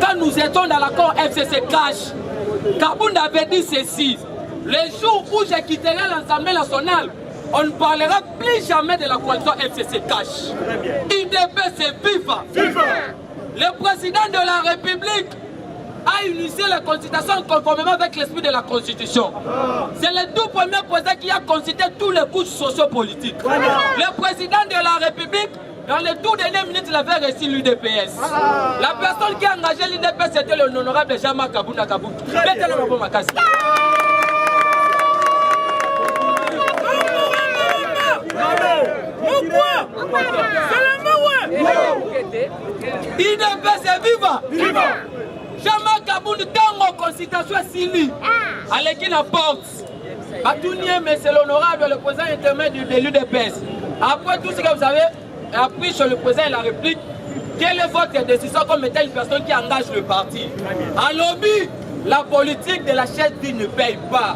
quand nous étions dans l'accord FCC Cash, Kabound avait dit ceci. Les jours où je quitterai l'Assemblée nationale, on ne parlera plus jamais de la coalition FCC Cash. IDP c'est viva. Le président de la République a initié la consultation conformément avec l'esprit de la Constitution. C'est le tout premier président qui a consulté tous les couches sociopolitiques. Le président de la République, dans les tout dernières minutes, il avait reçu l'UDPS. La personne qui a engagé l'UDPS, c'était l'honorable Jean-Marc Kabound. IDP c'est viva. Jean-Marc Kabound, tant en consultation Sili, à l'équipe à porte. Mais c'est l'honorable, le président intermédiaire de l'UDPS. Après tout ce que vous avez appris sur le président de la République, quelle est votre décision comme étant une personne qui engage le parti? En lobby, la politique de la chaise vie ne paye pas.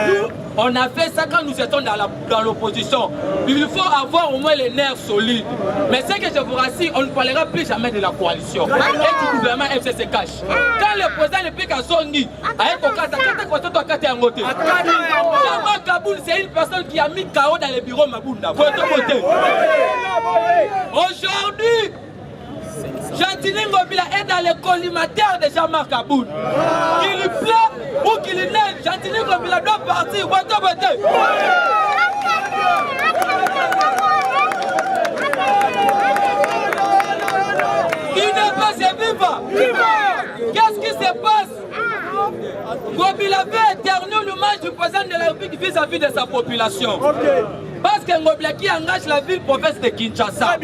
Nous, on a fait ça quand nous étions dans l'opposition. Il faut avoir au moins les nerfs solides. Mais ce que je vous rassure, on ne parlera plus jamais de la coalition et du gouvernement FCC Cash. Quand le président ne peut qu'à son nid, Jean-Marc Kabound, c'est une personne qui a mis KO dans les bureaux Mabunda. Aujourd'hui, Gentini Ngobila est dans les collimateurs de Jean-Marc Kabound. Qu'il pleut ou qu'il neige, Gentini Ngobila doit partir. IDP c'est viva. Qu'est-ce qui se passe? Ngobila avait éternué l'hommage du président de la République vis-à-vis de sa population. Parce que Ngobila qui engage la ville province de Kinshasa.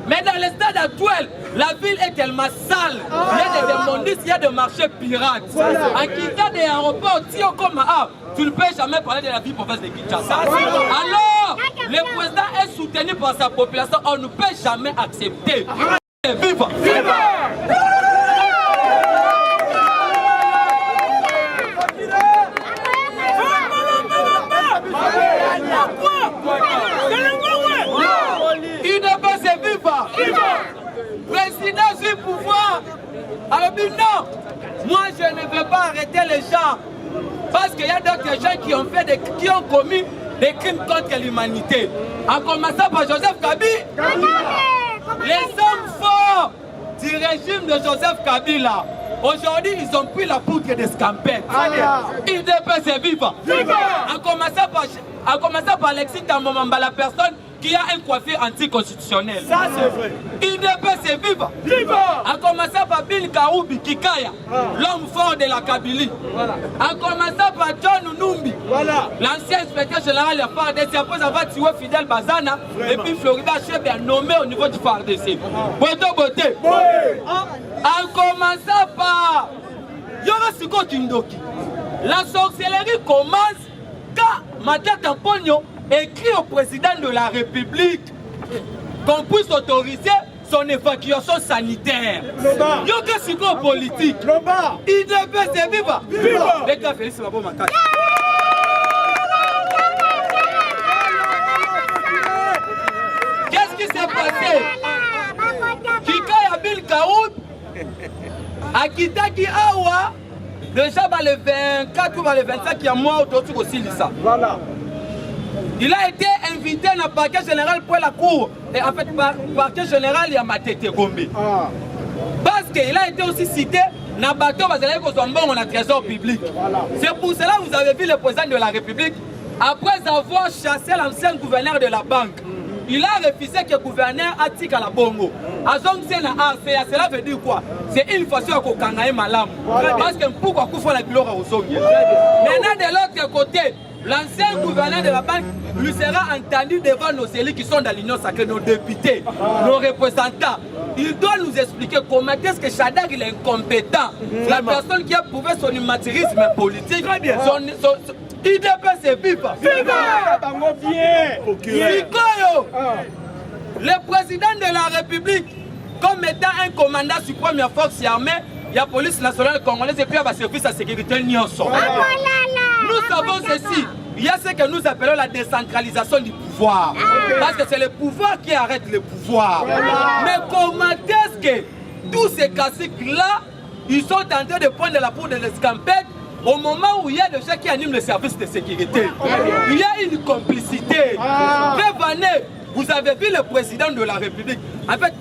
Mais dans le stade actuel, la ville est tellement sale. Il y a des démondistes, il y a des marchés pirates. En quittant des aéroports, tu ne peux jamais parler de la ville province de Kinshasa. Alors, le président est soutenu par sa population. On ne peut jamais accepter. Viva! Viva! Président du pouvoir. Alors non, moi je ne veux pas arrêter les gens parce qu'il y a d'autres gens qui ont commis des crimes contre l'humanité. En commençant par Joseph Kabila, les hommes forts du régime de Joseph Kabila. Aujourd'hui, ils ont pris la poudre des scampettes. IDP c'est viva. En commençant par Alexis Tambomamba, la personne qui a un coiffure anticonstitutionnel. Ça c'est vrai. IDP c'est viva. En commençant par Bill Karoubi Kikaya, l'homme fort de la Kabylie. En commençant par John Numbi, l'ancien inspecteur général de la FARDC, après avoir tué Fidel Bazana, et puis Florida Cheb est nommé au niveau du FARDC. Beauté. En commençant par Yorosiko Kindoki, la sorcellerie commence quand Matata Pogno écrit au président de la République qu'on puisse autoriser son évacuation sanitaire. Yorosiko politique. IDP c'est viva. Les gars, Félix Mabo Makati. Qu'est-ce qui s'est passé? Kikaya Bill Kaoud à Kitaki Awa, déjà le 24 ou le 25 il y a mois autour aussi ça. Voilà. Il a été invité dans le parquet général pour la cour. Et en fait, parquet général, il y a Matete Gombe. Parce qu'il a été aussi cité dans le bateau, parce qu'il a un trésor public. C'est pour cela que vous avez vu le président de la République, après avoir chassé l'ancien gouverneur de la banque, il a refusé que le gouverneur attique à la Bongo. Cela veut dire quoi? C'est une façon qu'on a malam. Parce que pourquoi qu'on fait la gloire aux hommes. Maintenant, de l'autre côté, l'ancien gouverneur de la banque lui sera entendu devant nos élus qui sont dans l'Union sacrée, nos députés, nos représentants. Il doit nous expliquer comment est-ce que Shadak il est incompétent. La personne qui a prouvé son humanitarisme politique, IDP c'est viva. Le président de la République, comme étant un commandant suprême de la force armée, il y a la police nationale congolaise et puis il y a le service de sécurité Nyonso. Nous savons ceci. Il y a ce que nous appelons la décentralisation du pouvoir. Parce que c'est le pouvoir qui arrête le pouvoir. Mais comment est-ce que tous ces classiques-là ils sont en train de prendre la poudre de l'escampette au moment où il y a des gens qui animent le service de sécurité. Il y a une complicité. Prévenez, vous avez vu le président de la République. En fait,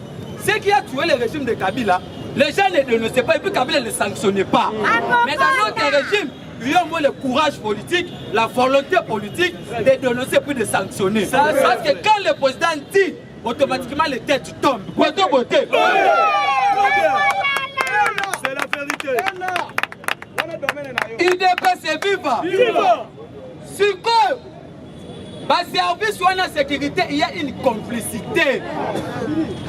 ce qui a tué le régime de Kabila, les gens ne dénonçaient pas et puis Kabila ne sanctionnait pas. Mais dans notre régime, il y a au moins le courage politique, la volonté politique de dénoncer puis de sanctionner. Parce que quand le président dit, automatiquement les têtes tombent. C'est la vérité. UDPS est vivant. Sur quoi service ou la sécurité, il y a une complicité.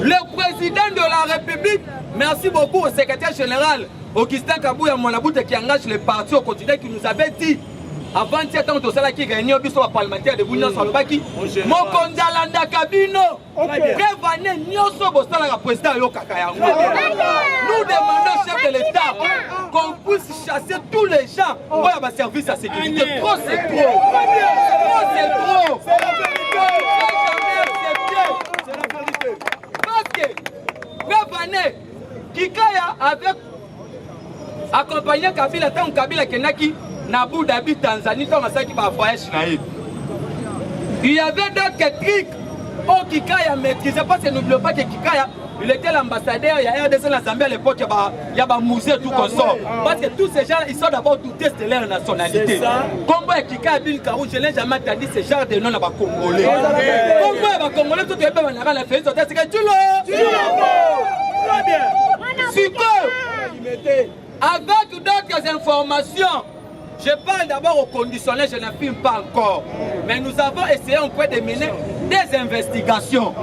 Le président de la République, merci beaucoup au secrétaire général Augustin Kabouya Mwanaboute qui engage les partis au quotidien qui nous avait dit avant 7 ans, tout ça qui réunit au parlementaire de Bouillon Salobaki, Mokonzalanda Kabino, prévenez Nyoso Bostala la président Yo Kakayango. Nous demandons au chef de l'État qu'on puisse chasser tous les gens pour avoir service à sécurité. Trop c'est trop. Trop c'est trop. C'est la vérité. Parce que, prévenez, Kikaya avec accompagné Kabila, tant Kabila Kenaki, Nabou Dabi, Tanzanie, tant qui va voyager. Il y avait d'autres trucs. Oh, Kikaya maîtrisait parce que n'oublions pas que Kikaya, il était l'ambassadeur, il y a RDC la Zambie à l'époque, il y a un musée, tout comme ça. Parce que tous ces gens, ils sont d'abord doutés de leur nationalité. Combo et Kikaya Bin Karou, je n'ai jamais entendu ce genre de nom à Congolais. Combo et Congolais, tout le monde a fait une sortie, c'est que tu l'as. Très bien. Avec d'autres informations, je parle d'abord au conditionnel, je n'affirme pas encore. Mais nous avons essayé en point de mener des investigations.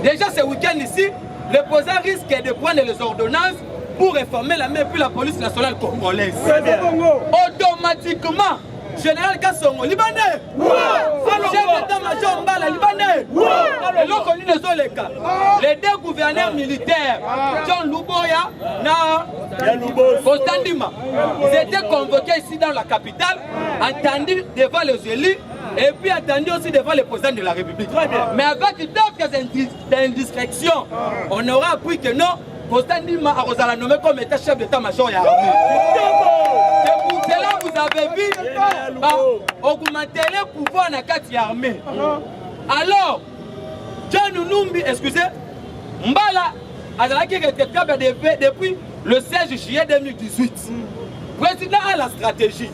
Déjà ce week-end ici, le président risque de prendre les ordonnances pour réformer la main puis la police nationale congolaise. Automatiquement, Général Kassongo, Libanais, chef d'état-major Mbala, Libanais, les deux gouverneurs militaires, John Luboya, Kostandima, ils étaient convoqués ici dans la capitale, entendus devant les élus et puis entendus aussi devant le président de la République. Mais avec d'autres indiscrétions, on aura appris que non, Kostandima a nommé comme état chef d'état-major et armée. C'est pour cela que vous avez vu augmenter les pouvoirs dans la carte armée. Alors, John Numbi, excusez, Mbala a été retraitable depuis le 16 juillet 2018. Le président a la stratégie.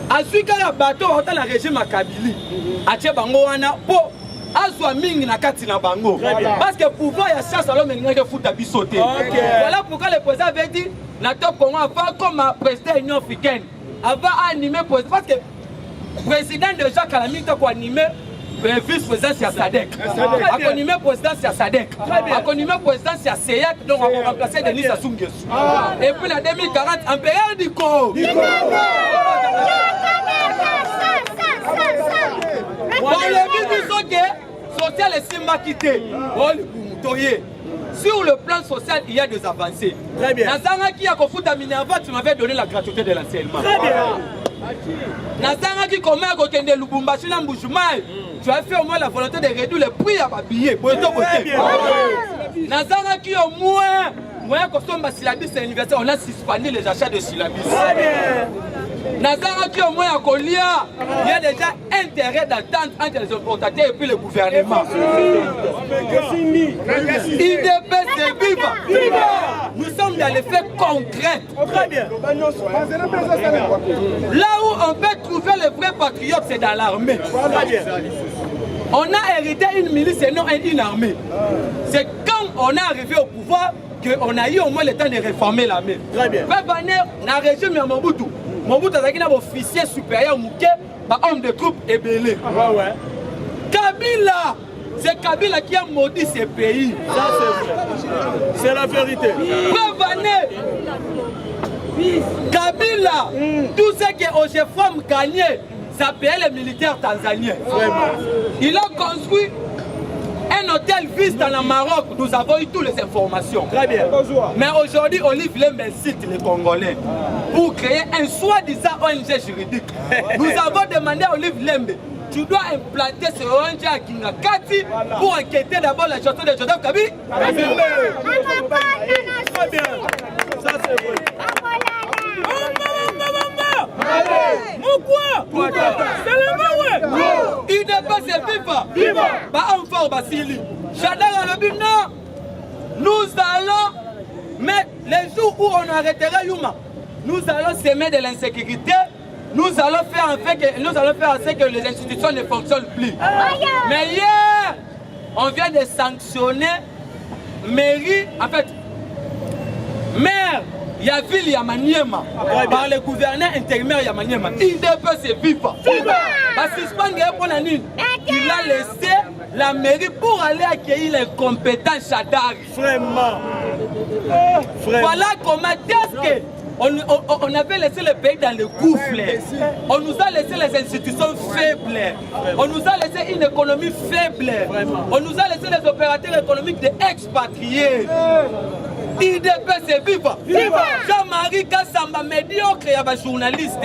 A su qu'il y a un bateau dans le régime à Kabili, à Tchebangoana, pour Azwa Ming na kati na bango. Parce que pouvoir ya chasse alors mais il faut sauter. Voilà pourquoi le président avait dit na top Congo avant comme président de l'Union africaine. Avant animer président parce que président de Jacques Kalami pour animer vice-président c'est SADC. A animé président c'est SADC. A animé président c'est CEAC donc on va remplacer Denis Sassou Nguesso. Et puis en 2040 en période du Co. Social et Simba quitté. Sur le plan social, il y a des avancées. Très bien. Nazanga qui a confondu à Minerva, tu m'avais donné la gratuité de l'enseignement. Très bien. Nazanga qui commence à Kende Lubumbashi na Mbujumaï, tu as fait au moins la volonté de réduire le prix à ma billet. Très bien. Nazanga qui au moins, quand on a syllabus à l'université, on a suspendu les achats de syllabus. Très bien. Nazara qui au moins à Kolia, il y a déjà intérêt d'attente entre les importateurs et puis le gouvernement. IDPS est vivant. Nous sommes dans les faits concrets. Là où on peut trouver les vrais patriotes, c'est dans l'armée. On a hérité une milice et non une armée. C'est quand on est arrivé au pouvoir qu'on a eu au moins le temps de réformer l'armée. Très bien. Dans le régime de Mobutu. Mobutu a un officier supérieur, un homme de troupe ébélé. Kabila, c'est Kabila qui a maudit ces pays. Ça, c'est la vérité. Prévenez. Kabila, tout ce que Ogefram gagnait, ça payait les militaires tanzaniens. Il a construit un hôtel viste dans le Maroc, nous avons eu toutes les informations. Très bien. Mais aujourd'hui, Olive Lembe incite les Congolais pour créer un soi-disant ONG juridique. Nous avons demandé à Olive Lembe, tu dois implanter ce ONG à Kingakati pour enquêter d'abord la gestion de Joseph Kabila. Très bien. Ça, c'est Il n'est pas viva. Bah enfin Basili. Chadar le but non. Nous allons mettre les jours où on arrêtera Yuma. Nous allons semer de l'insécurité. Nous allons faire en sorte que les institutions ne fonctionnent plus. Mais hier, on vient de sanctionner mairie, en fait, maire Yavili Yamaniema par le gouverneur intérimaire Yamaniema. Il dépasse vivre. Parce que il a laissé la mairie pour aller accueillir les compétents Chadari. Vraiment. Voilà comment est-ce que on avait laissé le pays dans le gouffre. On nous a laissé les institutions faibles. On nous a laissé une économie faible. On nous a laissé les opérateurs économiques d'expatriés. IDP c'est viva. Jean-Marie Kassamba médiocre, il y a des journalistes.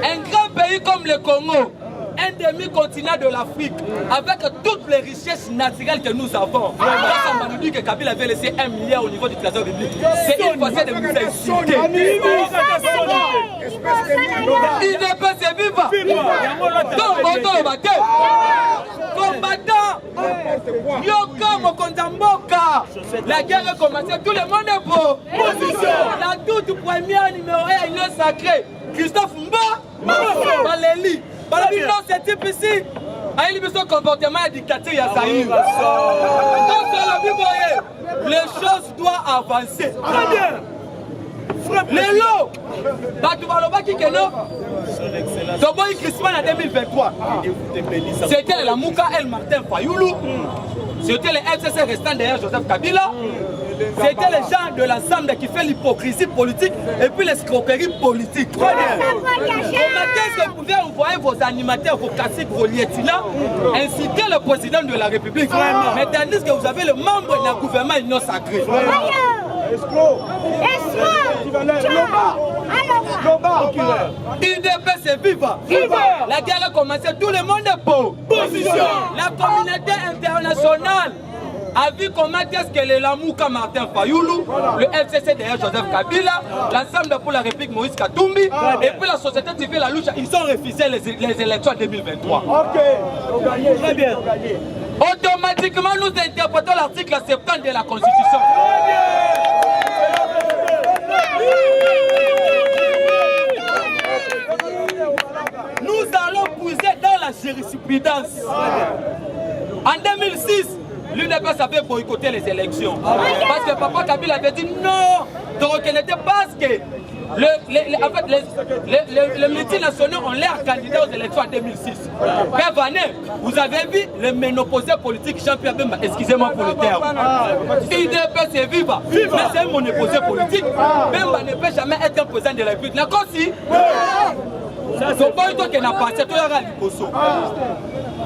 Un grand pays comme le Congo, un demi-continent de l'Afrique, avec toutes les richesses naturelles que nous avons. Kassamba nous dit que Kabila avait laissé 1 milliard au niveau du trésor public. C'est une façon de nous insulter. IDP c'est viva. Combattant, Yoka Mokondamboka. La guerre a commencé, tout le monde est beau. La toute première numéro 1 union sacrée, Christophe Mba, Valélie. Valélie, non, c'est type ici. Il a son comportement dictateur, il y a ça. Donc, les choses doivent avancer. Les lots, Batoubalova qui est là, Toboy Christmas en 2023. C'était la Mouka El Martin Fayoulou. C'était les FCC restants derrière Joseph Kabila. C'était les gens de l'ensemble qui fait l'hypocrisie politique et puis l'escroquerie politique. Très bien. Est-ce que vous pouvez envoyer vos animateurs, vos classiques, vos lieutenants, inciter le président de la République? Mais tandis que vous avez le membre d'un gouvernement non sacré. IDP c'est viva. La guerre a commencé, tout le monde est beau. La communauté internationale a vu comment est-ce que les Lamouka Martin Fayoulou, le FCC derrière Joseph Kabila, l'ensemble pour la République Moïse Katumbi, et puis la société civile la Loucha, ils ont refusé les élections en 2023. Ok, très bien. Automatiquement, nous interprétons l'article 70 de la Constitution. Nous allons puiser dans la jurisprudence. En 2006, l'UDPS avait boycotté les élections. Parce que Papa Kabila avait dit non, ne reconnaissez pas que les multinationaux ont l'air candidats aux élections en 2006. Père Vanet, vous avez vu le ménopausé politique Jean-Pierre Bemba, excusez-moi pour le terme. IDP c'est viva, mais c'est un monoposé politique. Bemba ne peut jamais être un président de la République. D'accord si? C'est pas toi qui n'a pas passé, toi à l'Ikoso.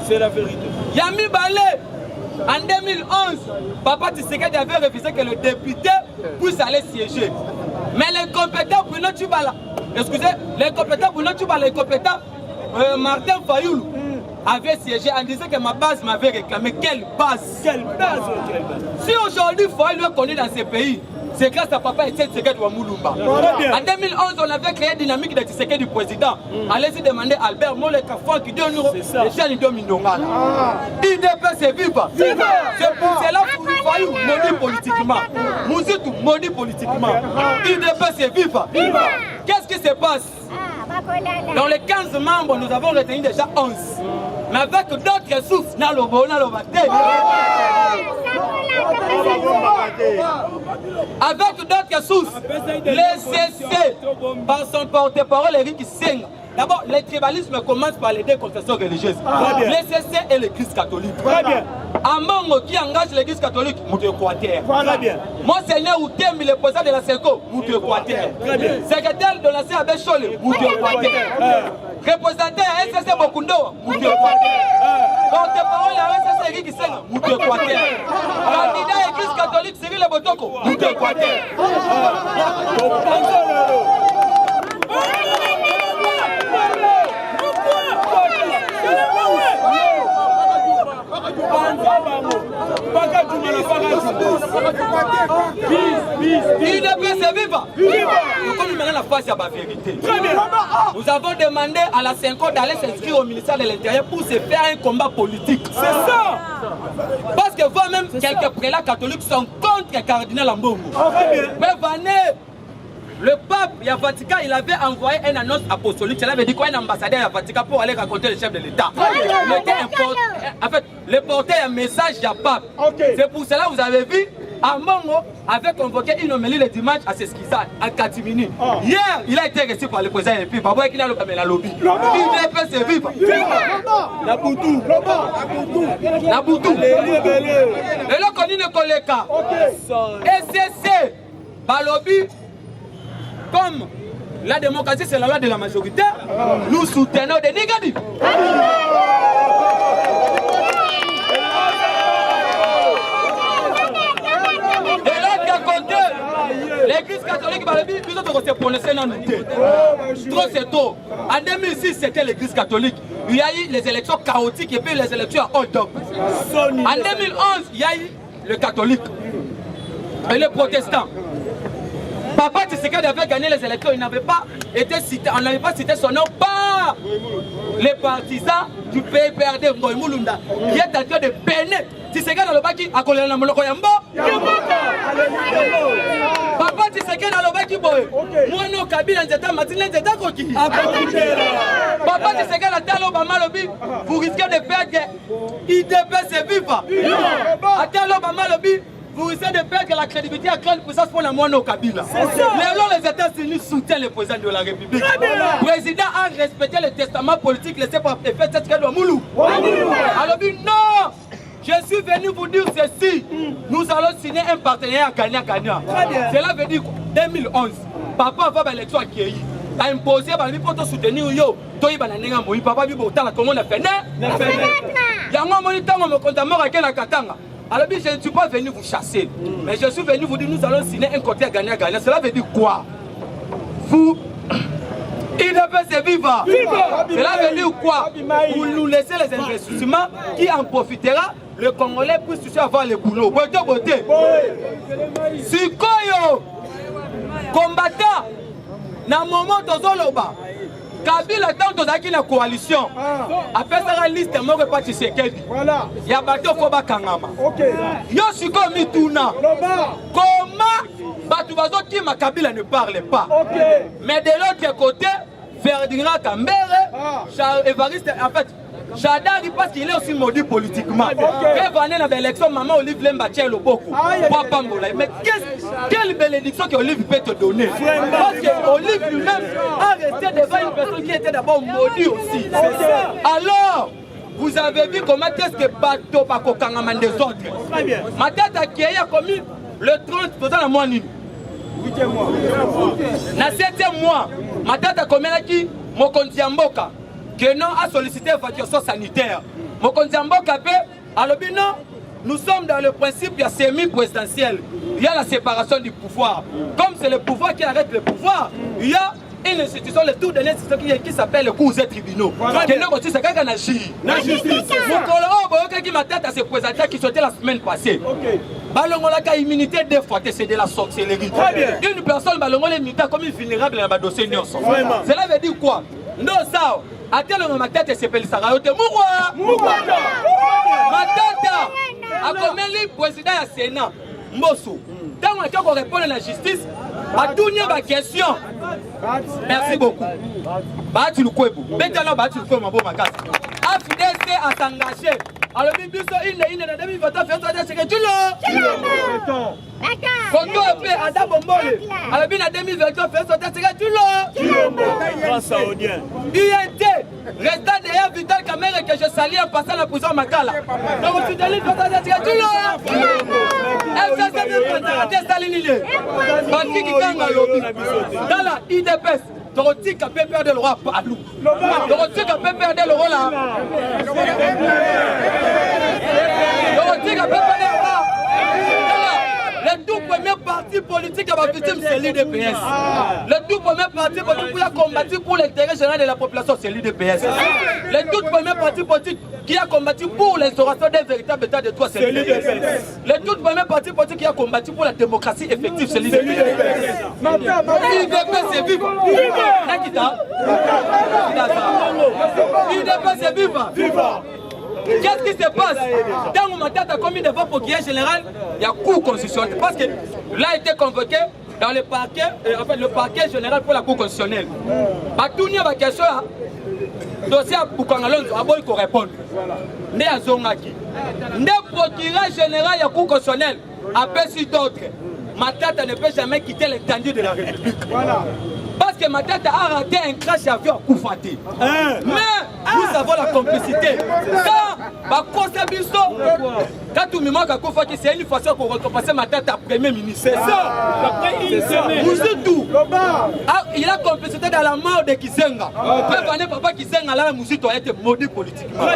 C'est la vérité. Yami Balé, en 2011, Papa Tshisekedi avait refusé que le député puisse aller siéger. Mais les compétents pour notre Tubala, excusez, les compétents pour notre Tubala, les compétents, Martin Fayoulou avait siégé en disant que ma base m'avait réclamé. Quelle base? Quelle base? Si aujourd'hui Fayoulou est connu dans ces pays, c'est grâce à Papa Etienne Tshisekedi wa Mulumba. En 2011, on avait créé dynamique de Tshisekedi du président. Allez-y demander à Albert Moleka qui donne les gens qui donnent Mindonga. IDP c'est viva. C'est pour cela que vous voyez maudit politiquement. Mouzitou maudit politiquement. IDP c'est viva. Qu'est-ce qui se passe? Dans les 15 membres, nous avons retenu déjà 11. Mais avec d'autres sources, avec d'autres sources, les CC, par son porte-parole Eric Seng. D'abord, le tribalisme commence par les deux confessions religieuses. Les CC et l'Église catholique. Très bien. Amango qui engage l'Église catholique, Moutou Équateur. Très bien. Monseigneur Outembi, le président de la SECO, Moutou Équateur. Très bien. Secrétaire de la CAB Chole, Moutou Équateur. Représentant à SSC Bokundo, Moutou Équateur. Porte-parole à SSC Eric Seng, Moutou Équateur. Candidat à l'Église catholique, Cyril Botoko, Moutou Équateur. UDPS c'est viva. Nous comme maintenant la face à la vérité. Nous avons demandé à la 5 ans d'aller s'inscrire au ministère de l'Intérieur pour se faire un combat politique. C'est ça. Parce que vous-même, quelques prélats catholiques sont contre le cardinal Ambongo. Mais le pape, il y a Vatican, il avait envoyé une annonce apostolique. Cela veut dire quoi, un ambassadeur à Vatican pour aller raconter le chef de l'État. En fait, le porter un message du pape. C'est pour cela que vous avez vu, Ambongo avait convoqué une homélie le dimanche à Seskiza, à Katimini. Hier, il a été reçu par le président et puis, papa, il a le lobby. Il peut se vivre. La Boutou. La Boutou. Et là, on dit le collègue. SCC, Balobi. Comme la démocratie c'est la loi de la majorité, nous soutenons des négatifs. De l'autre côté, l'église catholique, nous autres se prononcer dans nos têtes. Trop c'est tôt. En 2006, c'était l'église catholique. Il y a eu les élections chaotiques et puis les élections à hold-up. En 2011, il y a eu le catholique et les protestants. Papa Tshisekedi avait gagné les élections, il n'avait pas été cité, on n'avait pas cité son nom par les partisans du PPRD Mulunda, qui est en train de peiner. Tshisekedi dans le baki à Kolena na Moloko Yambo. Papa Tshisekedi dans le baki boy. Moi no Kabila nzeta matina nzeta koki. Papa Tshisekedi la talo Obama lobby, vous risquez de perdre IDPS c'est vivant. À talo Obama lobby. Vous risquez de perdre la crédibilité à grande puissance pour la moine au Kabila. Les États-Unis soutiennent le président de la République. Le président a respecté le testament politique laissé par le fait de Moulou. Alors, non, je suis venu vous dire ceci. Nous allons signer un partenariat gagnant-gagnant. Cela veut dire 2011, papa va à l'élection à Kéhi. A imposé pour te soutenir. Papa dit comment on a fait. Il y a un moment où on a contamé à Katanga. Alors je ne suis pas venu vous chasser, mais je suis venu vous dire nous allons signer un côté gagnant-gagnant. Cela veut dire quoi? Vous, IDPS c'est vivant. Cela veut dire quoi? Vous nous laissez les investissements qui en profitera. Le Congolais puisse toujours avoir le boulot. Beauté. Sikoyo, combattant, dans le moment où Kabila tant que la coalition. Après ça, la liste mort pas Tshisekedi. Voilà. Il y a bateau Foba Kangama. OK. Yo siko mituna. Comment Batubazo qui ma Kabila ne parle pas. OK. Mais de l'autre côté, Ferdinand Kambere, Évariste en fait Chadari parce qu'il est aussi maudit politiquement. Quand va aller dans l'élection, maman Olive Lemba tient le beaucoup. Mais quelle bénédiction que Olive peut te donner? Parce que Olive lui-même a resté devant une personne qui était d'abord maudite aussi. Alors, vous avez vu comment est-ce que Bato Bakokangama des autres. Ma tête qui a commis le 30% de la mois. 8e mois. Dans 7e mois, ma tête a commis qui Mokonzi Mboka. Que non a sollicité évacuation sanitaire. Mokonzi Mboka alors non, nous sommes dans le principe semi-présidentiel. Il y a la séparation du pouvoir. Comme c'est le pouvoir qui arrête le pouvoir, il y a une institution, le tout dernier institution qui s'appelle le cours et tribunaux. Que non aussi c'est quelqu'un qui agit. La justice. Mon qui m'a tête à se présenter qui sortait la semaine passée. Balongola a immunité deux fois, c'est de la sorcellerie. Une personne balongola immunité comme une vulnérable dans le dossier. Cela veut dire quoi? Non ça. Attends, ma tête c'est Pelisa Rayote. Mourwa! Ma tête a comme le président du Sénat, Mbosso. Tant qu'on répond à la justice, à tout ma question. Merci beaucoup. Batu Lukwebo. Maintenant, Batu Lukwebo, ma bonne macasse. AFDC a s'engager. Alors, il y a des votes à faire ça, tu l'as. Koto EP Ada Bombole. Alors, il y a 2023 fait ça, tu l'as. Grâce à Odien. INT, restant derrière Vital Kamere que je salue en passant la prison Makala. Donc, tu te lis, tu l'as. Dans la IDPS, Dorothée qui peut perdre le roi Palou. Dorothée qui peut perdre le roi là. Dorothée qui peut perdre le roi. Le tout premier parti politique à ma victime, c'est l'IDPS. Le tout premier parti politique qui a combattu pour l'intérêt général de la population, c'est l'UDPS. Le tout premier parti politique qui a combattu pour l'instauration d'un véritable état de droit, c'est l'UDPS. Le tout premier parti politique qui a combattu pour la démocratie effective, c'est l'UDPS. L'UDPS c'est vivre. L'UDPS c'est vivre. Qu'est-ce qui se passe? Dans le mandat de commis de vote pour qui est général, il y a cour constitutionnelle. Parce que là a été convoqué dans le parquet, en fait le parquet général pour la cour constitutionnelle. Batounia va question dossier pour qu'on répondre. Né à Zongaki. Né procureur général de la cour constitutionnelle appelle sur d'autres. Matata ne peut jamais quitter l'étendue de la République. Voilà. Parce que Matata a raté un crash avion à Koufati. Mais nous avons la complicité. Quand tout le monde a Koufati, c'est une façon pour récompenser Matata Premier ministre. C'est ça. Après une semaine. Il a complicité dans la mort de Kisenga. Papa Kisenga, là, Mousito a été maudit politiquement.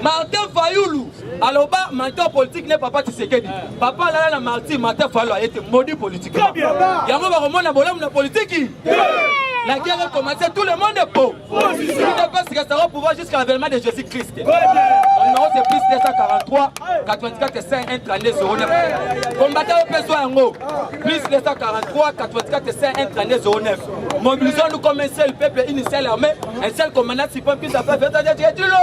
Martin Fayoulou, alors mentor politique n'est pas Tshisekedi. Papa là, la Martin Fayoulou a été maudit politiquement. Il y a un moment de politique. La guerre a commencé, tout le monde est pauvre. Il ne passe que ça va pouvoir jusqu'à l'avènement de Jésus-Christ. Le numéro c'est plus 243 84 5 32 09. Combattant au PSO en haut. Plus 243 84 5 32 09. Mobilisons-nous comme un seul peuple, une seule armée, un seul commandant suprême qui s'appelle Vétadja Djétulo.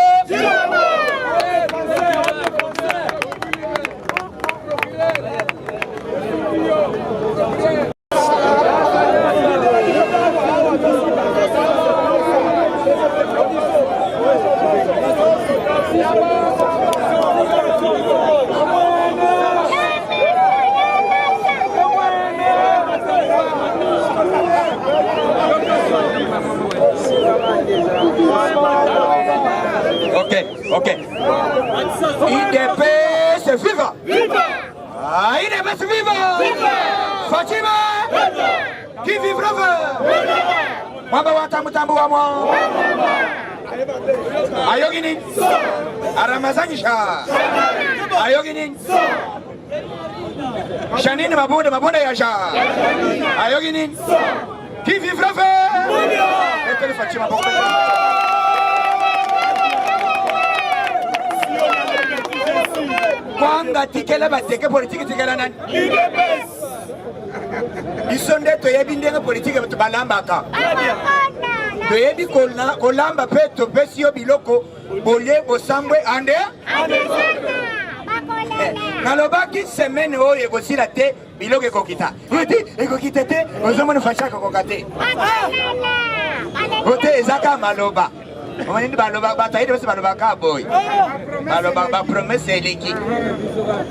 Ok. IDPS viva! IDPS viva! Fatima! Qui vivra? Mama watamutambu wa mwa! Ayogini! Aramazangisha! Ayogini! Janine mabonde yasha! Ayogini! Qui vivra? Et Fatima bon. Kwanga tikela bateke politique tikela nani isonde to yebi ndenge politique to balambaka to yebi kolamba pe to pesio biloko bolie bosambwe ande nalobaki semaine oyo ekosila te biloko ekokita ekokita te ozomona fashaka kokate ote ezaka maloba Omanindi baloba bataide bose baloba ka boy. Baloba ba promesse eleki.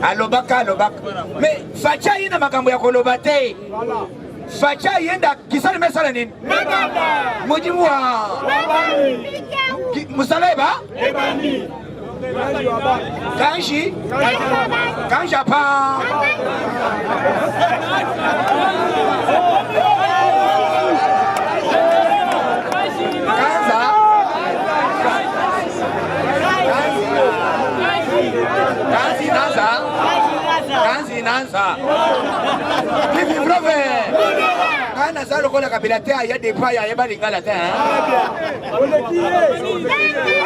Aloba ka aloba. Mais facha yina makambo ya koloba te. Facha yenda kisali mesala nini? Mujimuwa. Musaleba? Ebani. Kanji? Kanjapa. Kanzi Nanza. Vivi brave. Kana salo kona kabila te ayade pa ya yeba lingala te.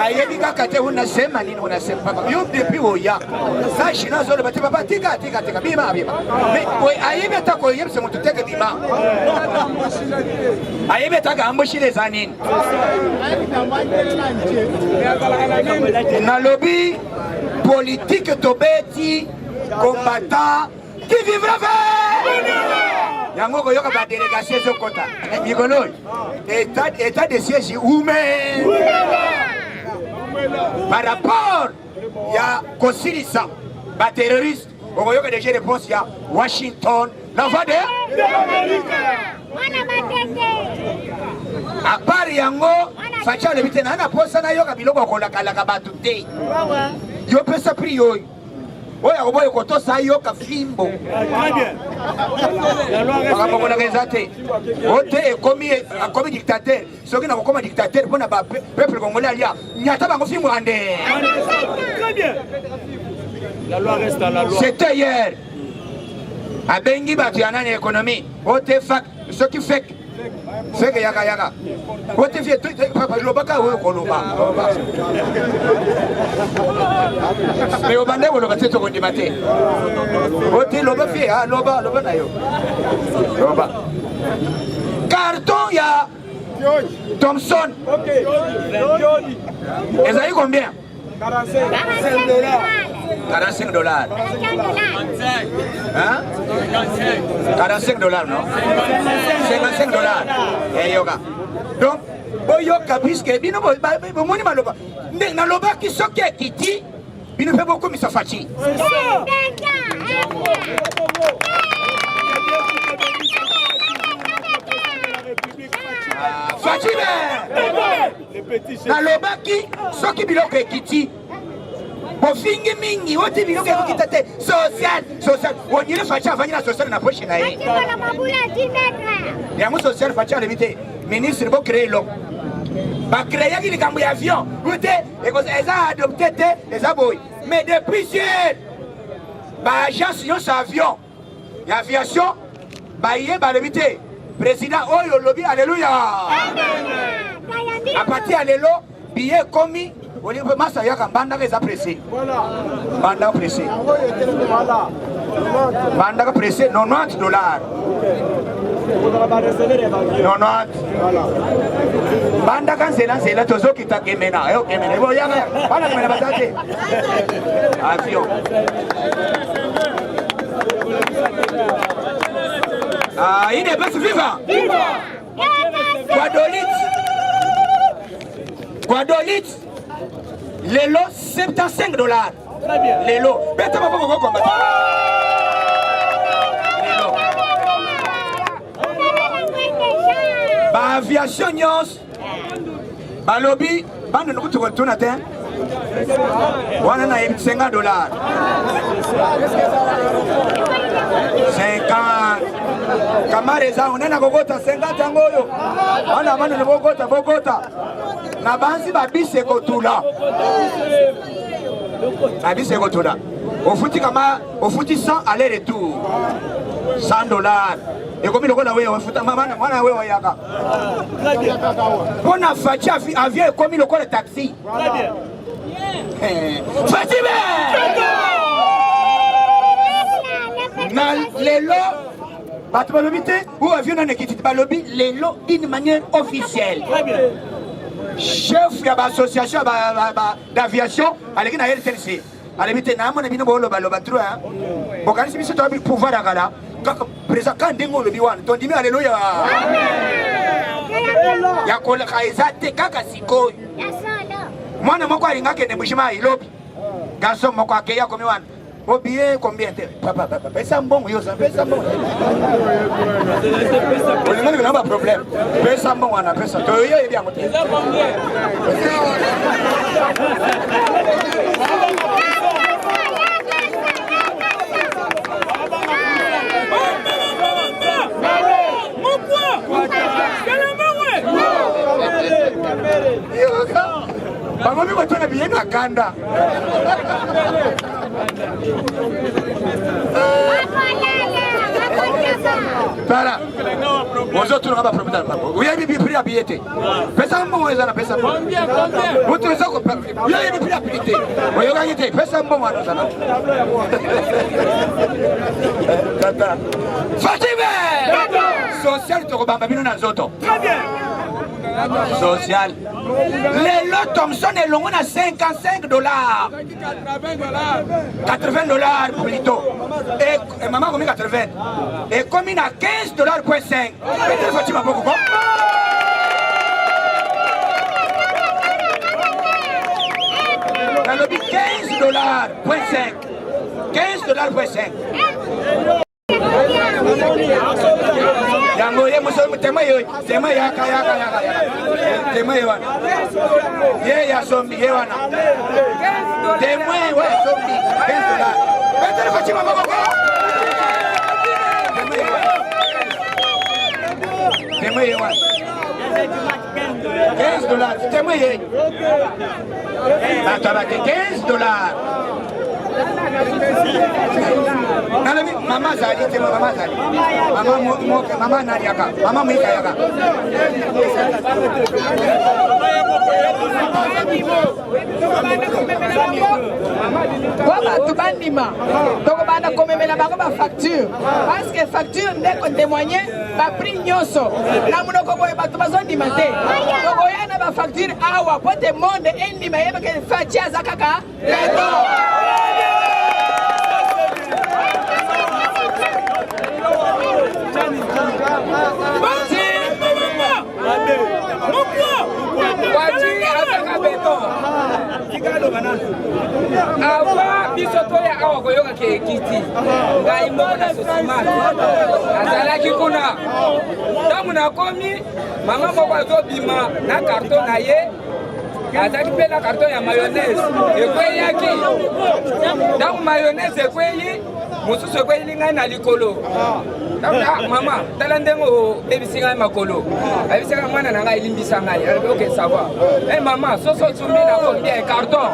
Ayedi kaka te unasema nini unasema papa. Yo depuis oya. Sa shina zolo bati papa tika bima. Mais we ayebe ta ko yebse mutu teke bima. Ayebe ta ga amboshile zanini. Na lobby politique tobeti combattant qui vivra yango koyoka ba délégation zokota mikolo état de siège ouvert par rapport ya kosilisa ba terroriste okoyoka déjà réponse ya Washington la voix de à part yango facha le bitena na posa na yoka biloko kolaka batu te yo pesa pri yo oya oboye kotosa yo ka fimbo très bien la loi reste ote komi dictateur soki na kokoma dictateur pona ba peuple congolais alia nyata bango fimbo ande très bien la loi reste à la loi c'était hier abengi batu ya nani économie ote fak soki fek C'est que yaka yaka. What if you papa lobaka ou koloba? Mais au bandé vous le battez au condimate. What if loba fait ah loba na yo. Loba. Carton ya Thompson. Ok. Et ça y combien? 45 $45. Hein? 45 $, non? 55 $. Eh yoga. Donc, boyoka puisque bino bomoni maloba. Na loba ki soki kiti, bino fait beaucoup misafachi. Fatime! Na loba ki soki biloko ekiti. Bofingi mingi wote biloko ekokita social wonyire facha avanyira social na poche na ye yango social facha alebite ministre bo créer lo ba créer ki likambo ya avion wote eza adopté te eza boy mais depuis hier ba agence nyonso avion ya aviation ba ye ba lebite président oyo lobi alléluia à partir ya lelo billet komi oli masa yaka banda eza pressé banda pressé banda pressé $90 90 banda kanzela tozokita kemena yo kemena bo yaka bana kemena batate avion ah il est pas vivant Guadolit Lelo $75. Très bien. Lelo. Bête ma pomme combat. Lelo. Ba aviation nyos. Ba lobby, bande no kutu tuna ten. Wana na $50. 50. Kamareza unena kokota 50 ngoyo. Wana manu ni bogota. Na banzi babise kotula. Babise kotula. Ofuti kama ofuti 100 aller retour. $100. Et comme il a wewe ofuta mwana wewe yaka. Bona facha avion comme il a taxi. Très bien. Fatime! Na lelo Batbalobité ou avion n'a quitté Balobi lelo d'une manière officielle. Très bien. Chef de l'association d'aviation, avec une LCC. À la vérité, n'a pas de balobatrouin. Bon, quand c'est toi qui pouvoir à Gala, quand présent quand démo le biwan, ton dîner alléluia. Yakola Kaizate Kakasiko. Moi, ne m'en crois rien que ne bouge pas, il lobby. Garçon, mon quoi, qu'il y a comme one. Combien papa pesa mbongo yo pesa mbongo olingani kuna ba problem pesa mbongo ana pesa to yo ebya mote Bangomi ko tona biye na kanda. Para. Aux autres on va problème. Oui, il y a prix à billet. Pesa mbongo ezana pesa. Combien? Vous trouvez ça ko il y a prix à billet. Vous y gagnez pesa mbongo ana sana. Tata. Fatime. Social to kobamba bino na zoto. Très bien. Social. Les lots Thompson est long, on a $55. $80 plutôt. Et maman combien 80. Et comme il a $15.5. Peut-être Fatima beaucoup quoi? Dans le but $15.5. $15.5. Yango ye muso tema yo tema yaka tema yo ye ya sombi ye wana tema yo sombi $10 better Fatima baba tema yo wana $15 tema yo ataba $15 nalobi mama azali te mama azali mama naliaka mama mwikayaka po bato bandima tokobanda komemela bango bafacture parce que facture nde kotémoigne baprix nyonso na monoko boye bato bazondima te tokoya na bafacture awa po te monde endima yebeke faci aza kaka gato awa biso toya awa koyoka ke ekiti ngai moko na sosimaki azalaki kuna ntango nakomi mama moko azobima na karton na ye azalaki mpe na karton ya mayonnaise ekweyaki ntango mayonnaise ekweyi mosusu ekweyili ngai na likolo mama tala ndenge obebisi ngai makolo ayebisaka mwana na ngai elimbisa ngai oke savoir mama soso osombi na combien carton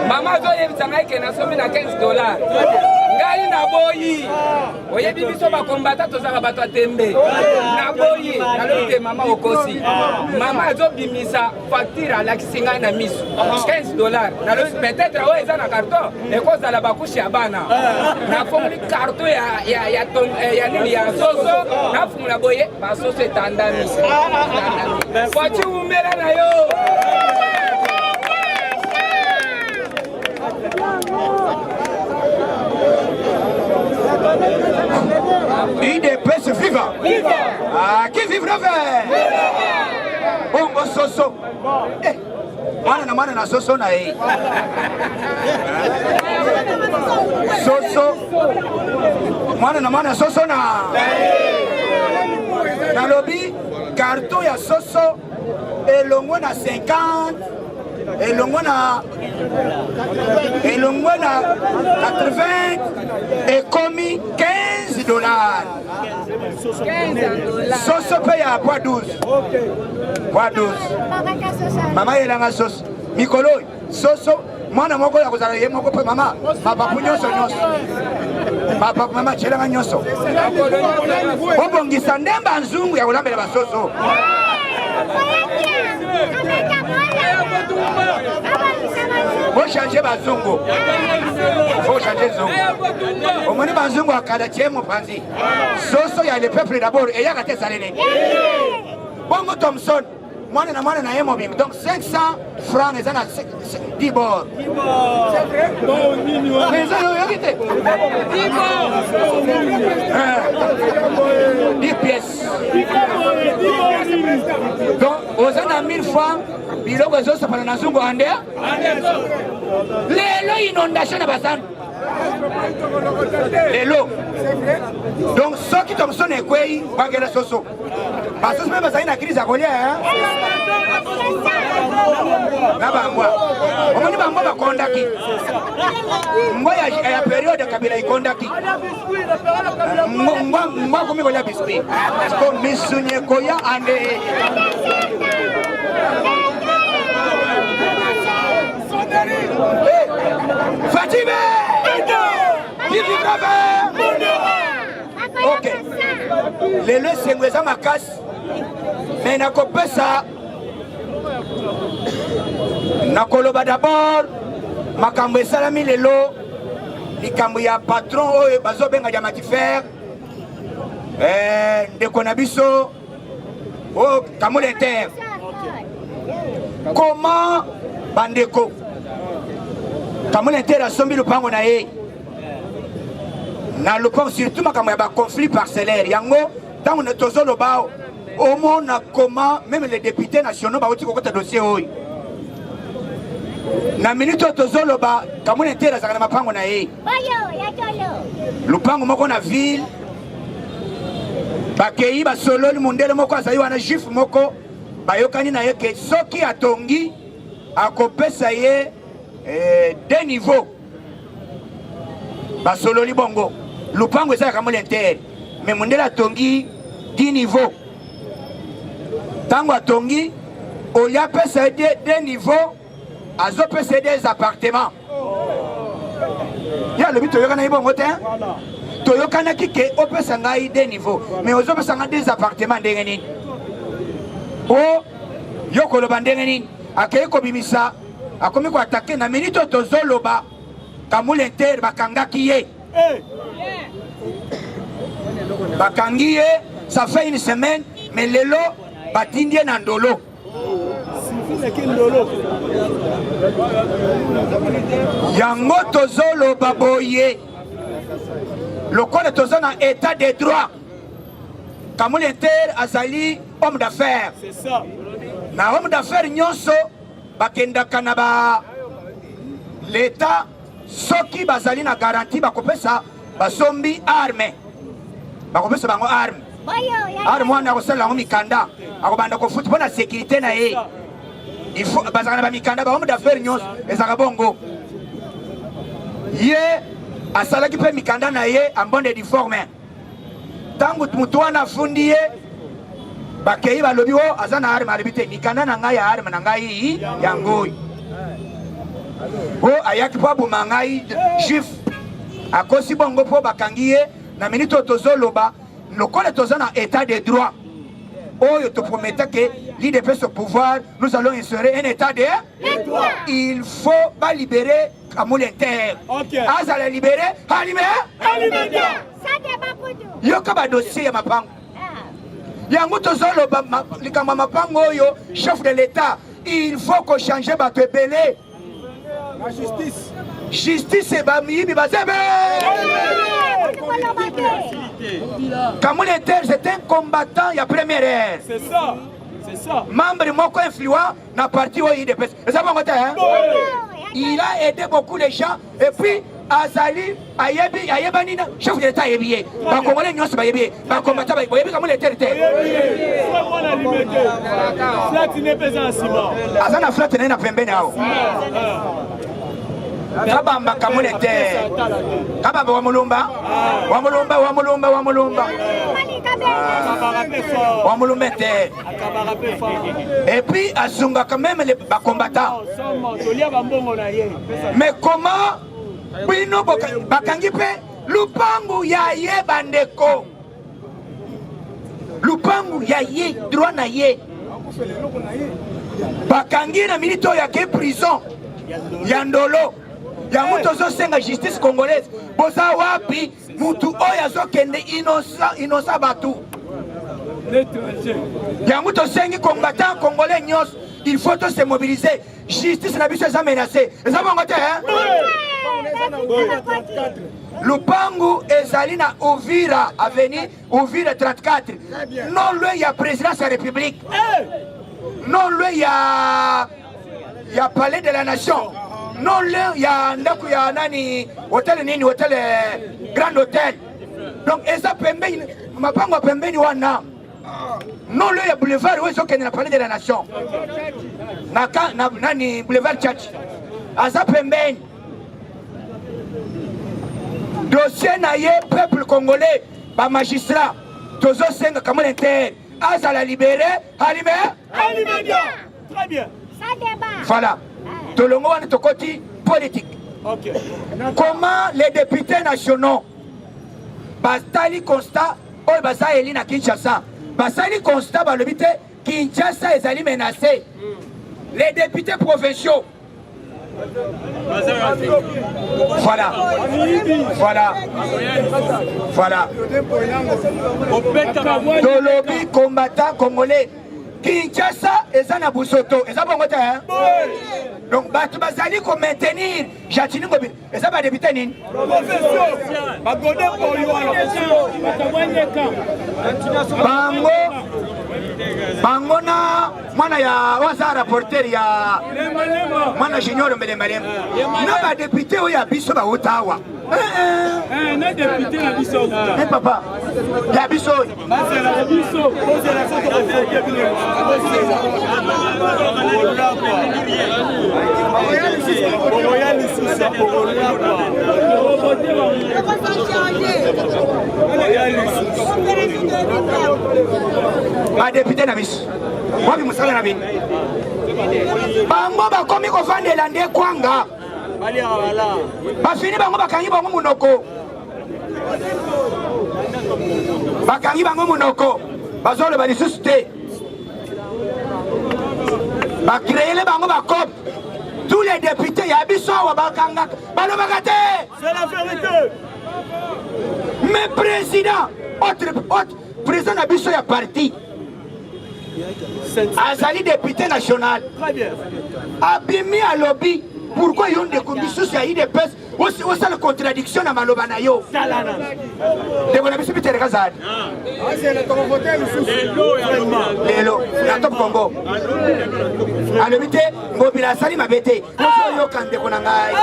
mama azoyebisa ngai ke nasombi na $15 ngai naboyi oyebi biso bakombata tozaka bato atembe naboyi nalobi te mama okosi mama azobimisa facture alakisi ngai na miso $15 nalobi peut-être oyo eza na carton ekozala bakushe ya bana nafongoli carton ya nini ya soso nafungula boye basoso etandami kwaci umela na yo UDPS viva! Ah, qui vivra vers? Bongo soso. Mwana na soso na ye. Soso. Mwana soso na. Nalobi carton ya soso elongo na 50. Elongo na 80 ekomi $15. Soso paye à poids 12. Poids 12. Maman yelanga soso. Mikolo soso mwana moko ya kozala ye moko pe mama mapapu nyonso. Mapapu mama chelanga nyonso. Obongisa ndemba nzungu ya kolambela basoso. Faut changer bazungu. Faut changer zungu. Au moins bazungu akala chemo panzi. Soso ya le peuple d'abord et yaka te salene. Bongo Thompson. Mwana na yemo bim. Donc 500 francs les ana 10 bord. C'est vrai? Mais ça yo yite. 10 bord. 10 pièces. Donc aux ana 1000 francs biloko zosa pana nazungu andea. Lelo inondation na basana. Lelo. Donc ceux qui tombent son écueil, bagela soso. Parce que même ça une crise à coller hein. Na bangwa. Omoni bangwa ba kondaki. Ngoya ya période kabila ikondaki. Ngwa komi kolia biscuit. Parce que misunye koya ande. Fatime! Ok. Les leçons sont ma casse. Mais n'a pas ça. Nakoloba d'abord. Makambo salami lelo. Likambo ya patron oyo bazo benga ya matifer. De konabiso. Oh, kamole inter. Comment bandeko? Kamole inter a sombi lupango na ye. Na lupango surtout makambo ya ba conflit parcellaire. Yango tant on est tozolo bao. Au monde comment même les députés nationaux ba oti kokota dossier oyo. Na minute tozolo ba kamole inter a zakana mapango na ye. Bayo ya tolo. Lupango moko na ville. Bakei ba solo li mundele moko azayi wana juif moko bayokani na ye ke soki atongi akopesa ye deux niveaux. Ba solo li bongo. Lupango eza kamole inter. Mais mundele atongi 10 niveaux. Tango atongi oya pesa deux niveaux azopesa des appartements. Ya le but toyokana ibo ngote. Toyokana kike opesa ngai des niveaux. Mais aux opesa ngai des appartements ndenge nini. Oh yokolo bandenge nini. Akeye ko bimisa. Akomi ko attaquer na minute tozoloba. Kamule Inter bakangaki ye. Bakangi ye, ça fait une semaine, mais lelo batindie na ndolo. Yango tozolo baboye. Lokola tozo na état de droit. Kamule Inter azali homme d'affaires. C'est ça. Na homme d'affaires nyonso bakenda kanaba l'état soki bazali na garantie bakopesa basombi arme. Bakopesa bango arme. Arme wana kosala yango mikanda. Akobanda ko foot pona sécurité na ye. Il faut bazana ba mikanda ba homme d'affaires nyonso ezaka bongo. Ye asalaki pe mikanda na ye en bonne et forme. Tangu mutu wana fundi ye bakei balobi o azana arme alibite mikanda na ngai ya arme na ngai yango. O ayaki po bumangai juif akosi bongo po bakangi ye na minute tozoloba lokola tozana état de droit. Oyo te promettait que l'IDP ce pouvoir, nous allons insérer un état de droit. Il faut pas libérer Kamule Inter. Aza la libérer, alime. Ça débat pour nous. Yoka ba dossier ya mapango. Yango tozolo ba likama mapango oyo chef de l'État. Il faut qu'on change ba te belé. La justice. Justice et ba mibi ba zebe. Kamule Inter c'est un combattant ya première ère. C'est ça. C'est ça. Membre moko influent na parti au IDPS. Il a aidé beaucoup les gens et puis Azali ayebani chef de l'État ayebiye. Ba Congolais nyonso ba yebiye. Ba combattant ba yebiye Kamule Inter te. Flat n'est pas en ciment. Azana flat na pembeni hao. Kabamba Kamule Inter. Kabamba wa mulumba. Wa mulumba. Wa mulumba Inter. Et puis Azunga quand même les combattants. Mais comment Bino bakangi pe lupangu ya ye bandeko. Lupangu ya ye droit na ye. Bakangi na milito ya ke prison. Yandolo. Ya mutu ozosenga justice congolaise. Boza wapi mutu oyo azokende innocent batu. Ya mutu osengi combattant congolais nyos. Il faut tous se mobiliser. Justice na biso eza menacée. Eza bongo te hein? Lupangu ezali na Uvira avenue Uvira 34. Non loin ya présidence de la République. Non loin ya palais de la nation. Non loin ya ndaku ya nani hôtel nini hôtel Grand Hôtel. Donc eza pembeni mapango pembeni wana. Non loin ya boulevard où ezokende na palais de la nation. Na nani boulevard Church. Aza pembeni. Dossier na ye peuple congolais ba magistrat tozo senga Kamule Inter aza la libérer alime Très bien. Ça débat. voilà tolongo wana tokoti politique. OK. Comment les députés nationaux basali constat oyo baza eli na Kinshasa basali constat balobi te Kinshasa ezali menacé. Les députés provinciaux voilà. Tolobi combattant congolais. Kinshasa eza na busoto. Eza bongo te hein? Donc batu bazali ko maintenir Jatini Ngobi. Eza ba député nini? Bango na mwana ya waza rapporteur ya mwana junior Mbelembalem. Na ba député oya biso ba utawa. Na député na biso uta. Papa. Ya biso. Na biso, c'est la photo ba député na biso. Wapi musala na bini? Bango ba komi ko vandela nde kwanga. bafini bango bakangi bango munoko bazoloba lisusu te bakreele bango bakope tous les députés ya biso awa bakangaka balobaka te. C'est la vérité. Mais président autre président na biso ya parti azali député national. Très bien. Abimi alobi pourquoi yon de biso ya IDPS osala contradiction na maloba na yo ndeko na biso bitereka zadi lelo na top Congo alobi te ngobila asali mabe te ozoyoka ndeko na ngai.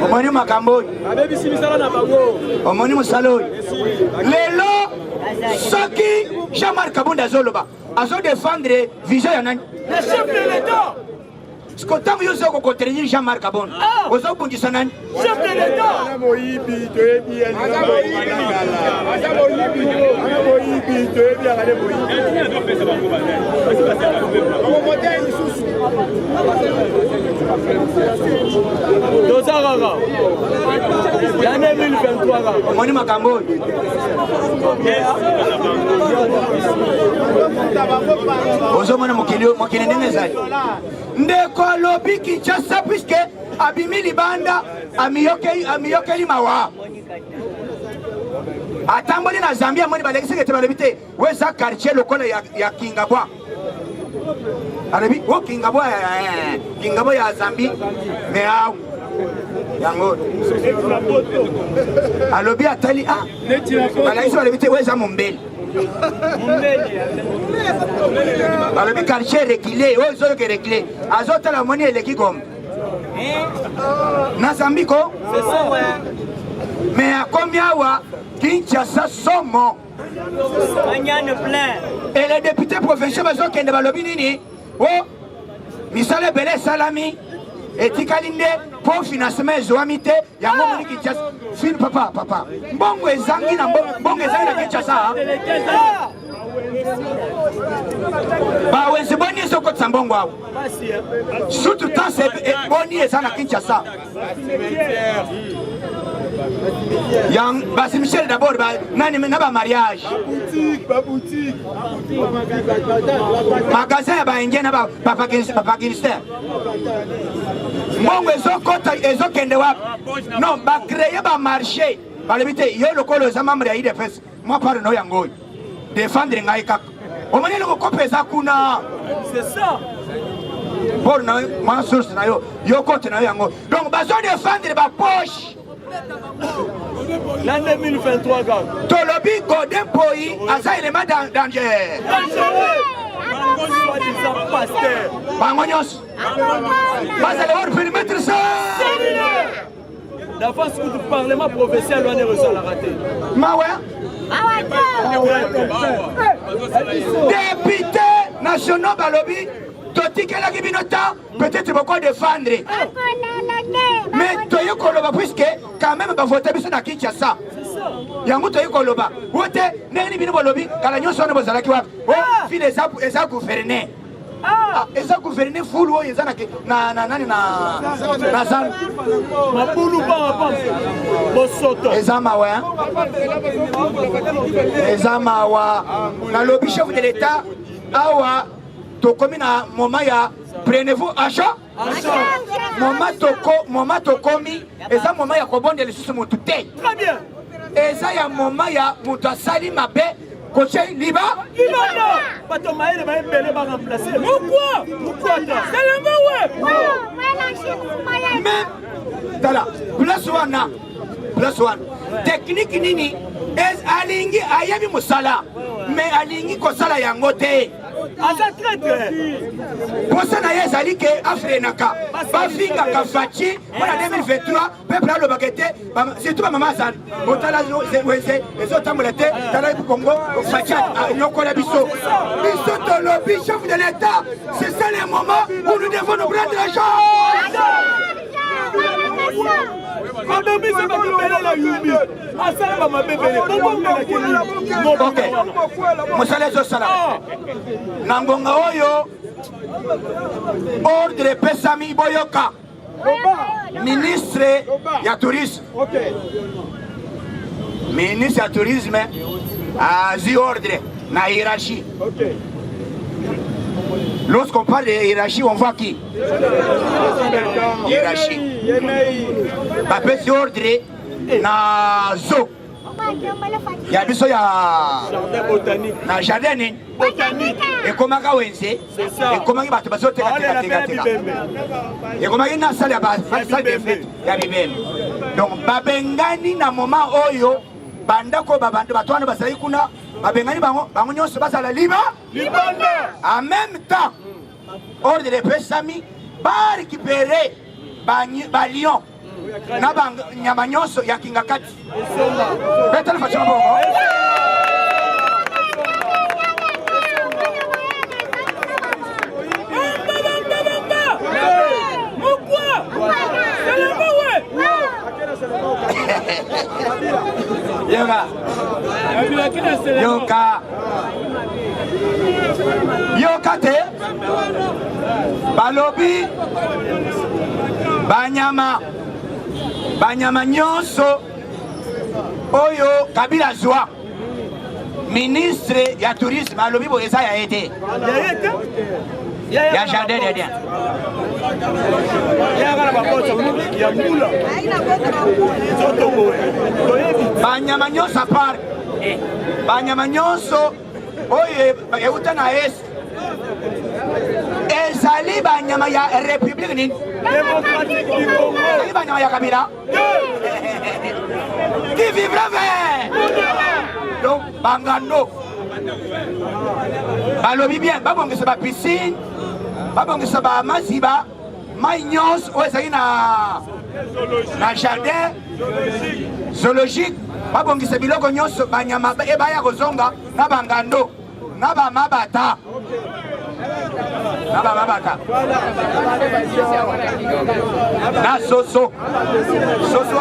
Omoni makambo omoni musalo lelo soki Jean-Marc Kabunda azoloba azo défendre vision ya nani le chef de l'État. Sikotango yozo ko contredire Jean-Marc Kabunda ozo bundisa nani Chef de l'État. Dozarara. L'année 2023. omoni makambo ozomona mokili ndenge ezali ndeko alobi Kinshasa puisque abimi libanda amiyokeli mawa atamboli na Zambia amoni balekisi kete balobi te weza quartier lokola ya Kingabwa alobi o Kingabwa ya Zambie mais aw yango alobi atali balekisi balobi te weza Mombeli balobi quartier reculé oyo ezoyoka reculé azotala moni eleki Goma na Zambie ko mais akomi awa Kinshasa somo et les députés provinciaux bazokende balobi nini o misala ebele esalami etikali nde po financement ezwami te yango moni Kinshasa fin papa mbongo ezangi na Kinshasa bawenzi boni ezokotisa mbongo awo surtout tant boni eza na Kinshasa yang basi Michel d'abord nani na ba mariage magasin ya baingie na Pakistan mbongo ezokende wapi non bacreye bamarché balobi te yo lokolo eza membre ya IDPS mwa pare no yango défendre ngai kaka omoni eloko kope eza kuna C'est ça. pour na ma source na yo kote na yo yango donc bazo défendre ba poche. L'année 2023, gars. Tolobi Godin Poi aza élément danger. Bangonyos. Basa le war périmètre ça. D'avance que du Parlement provincial doit ne resala raté. Mawe. Député national balobi totikela kibinota peut-être beaucoup défendre. Mais toyo koloba puisque quand même ba voter biso na Kinshasa. Yango toyo koloba. Wote neni bino balobi kala nyonso na bozalaki wapi. Oh file eza gouverner. Eza gouverner full wo eza na nani na zan. Mabulu ba bosoto. Eza mawa. Eza mawa. Na lobby chef de l'État awa tokomi na moment ya prenez-vous achat. Moment tokomi eza moment ya kobondela lisusu mutu te. Très bien. Eza ya moment ya mutu asali mabe koche liba. Bato maele ba embele ba remplacer. Pourquoi c'est le mawe. Mais tala plus one technique nini es alingi ayabi musala mais alingi kosala yango te. aza traître posa na ye ezali ke afrenaka bafingaka faci mpona 2023 peuple alobaka ete surtout bamama azali otala ezotambola te tala kongo faci nyokola biso tolobi chef de l'état c'est ça le moment où nous devons nous prendre la chose. Ok, mosala ezosala na ngonga oyo ordre epesami boyoka ministre ya tourisme. Ministre ya tourisme azwi ordre na hiérarchie. Lorsqu'on parle de hiérarchie, on voit qui? Hiérarchie. Bapesi ordre na zo. Ya biso ya na jardin nini? Ekomaka wenze. Ekomaki bato bazoteka. Ekomaki na salle ya fête ya bibembe. Donc babengani na moment oyo bandako babantu bato wana bazali kuna babengani bango nyonso bazala libanda. En même temps, ordre de pesami ba récupérer ba lion na ba nyama nyonso ya kingakati. Betala fachama bongo. Yoka te balobi banyama nyonso oyo Kabila zwa ministre ya tourisme alobi bo eza ya ete ya jardin de Dieu. Banyama nyonso apart banyama nyonso oyo euta na est ezali banyama ya république nini ezali banyama ya Kabila qui vivra bien. Donc bangando balobi bien babongisa ba piscine babongisa ba maziba mai nyonso oyo ezali na jardin zoologique babongisa biloko nyonso banyama ebaya kozonga na bangando na bamabata na soso